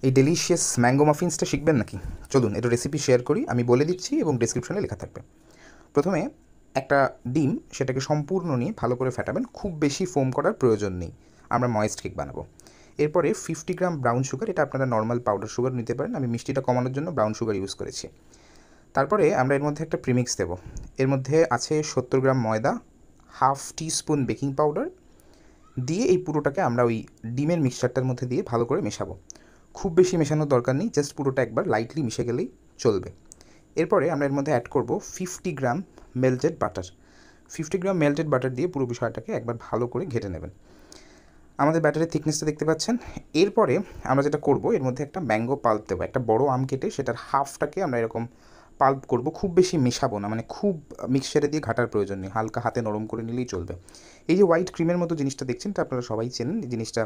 এই delicious mango মাফিন্সটা শিখবেন নাকি? চলুন এটা রেসিপি শেয়ার করি, আমি বলে দিচ্ছি এবং ডেসক্রিপশনে লেখা থাকবে। প্রথমে একটা ডিম, সেটাকে সম্পূর্ণ নিয়ে ভালো করে ফেটাবেন, খুব বেশি ফোম করার প্রয়োজন নেই, আমরা ময়েস্ট কেক বানাবো। এরপরে 50 গ্রাম ব্রাউন সুগার, এটা আপনারা নর্মাল পাউডার সুগার নিতে পারেন, আমি মিষ্টিটা কমানোর জন্য ব্রাউন সুগার ইউজ করেছি। তারপরে আমরা এর মধ্যে একটা প্রিমিক্স দেবো। এর মধ্যে আছে 70 গ্রাম ময়দা, হাফ টিস্পুন বেকিং পাউডার দিয়ে এই পুরোটাকে আমরা ওই ডিমের মিক্সচারটার মধ্যে দিয়ে ভালো করে মেশাবো। খুব বেশি মেশানোর দরকার নেই, জাস্ট পুরোটা একবার লাইটলি মিশে গেলেই চলবে। এরপরে আমরা এর মধ্যে অ্যাড করব 50 গ্রাম মেল্টেড বাটার। 50 গ্রাম মেল্টেড বাটার দিয়ে পুরো বিষয়টাকে একবার ভালো করে ঘেটে নেবেন। আমাদের ব্যাটারের থিকনেসটা দেখতে পাচ্ছেন। এরপরে আমরা যেটা করব, এর মধ্যে একটা ম্যাঙ্গো পাল্প দেবো, একটা বড় আম কেটে সেটার হাফটাকে আমরা এরকম পাল্প করব, খুব বেশি মেশাবো না, মানে খুব মিক্সচারে দিয়ে ঘাটার প্রয়োজন নেই, হালকা হাতে নরম করে নিলেই চলবে। এই যে হোয়াইট ক্রিমের মতো জিনিসটা দেখছেন, এটা আপনারা সবাই চেনেন। এই জিনিসটা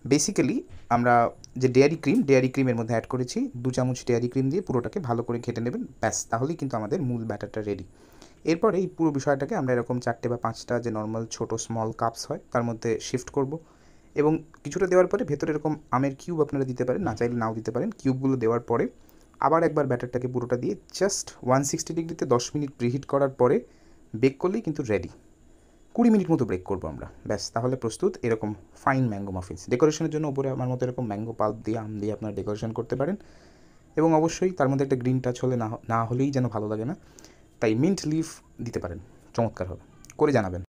বেসিক্যালি আমরা যে ডেয়ারি ক্রিমের মধ্যে অ্যাড করেছি, 2 চামচ ডেয়ারি ক্রিম দিয়ে পুরোটাকে ভালো করে ঘেটে নেবেন, ব্যাস, তাহলেই কিন্তু আমাদের মূল ব্যাটারটা রেডি। এরপরে এই পুরো বিষয়টাকে আমরা এরকম 4টে বা 5টা যে নর্মাল ছোটো স্মল কাপস হয় তার মধ্যে শিফট করব, এবং কিছুটা দেওয়ার পরে ভেতরে এরকম আমের কিউব আপনারা দিতে পারেন, না চাইলে নাও দিতে পারেন। কিউবগুলো দেওয়ার পরে আবার একবার ব্যাটারটাকে পুরোটা দিয়ে জাস্ট 160 ডিগ্রিতে 10 মিনিট প্রিহিট করার পরে বেক করলেই কিন্তু রেডি। 20 মিনিট মতো ব্রেক করবো আমরা, ব্যাস, তাহলে প্রস্তুত এরকম ফাইন ম্যাঙ্গো মাফিন্স। ডেকোরেশনের জন্য উপরে আমার মতো এরকম ম্যাঙ্গো পাল্প দিয়ে, আম দিয়ে আপনারা ডেকোরেশন করতে পারেন, এবং অবশ্যই তার মধ্যে একটা গ্রিন টাচ হলে না হলেই যেন ভালো লাগে না, তাই মিন্ট লিফ দিতে পারেন, চমৎকার হবে। করে জানাবেন।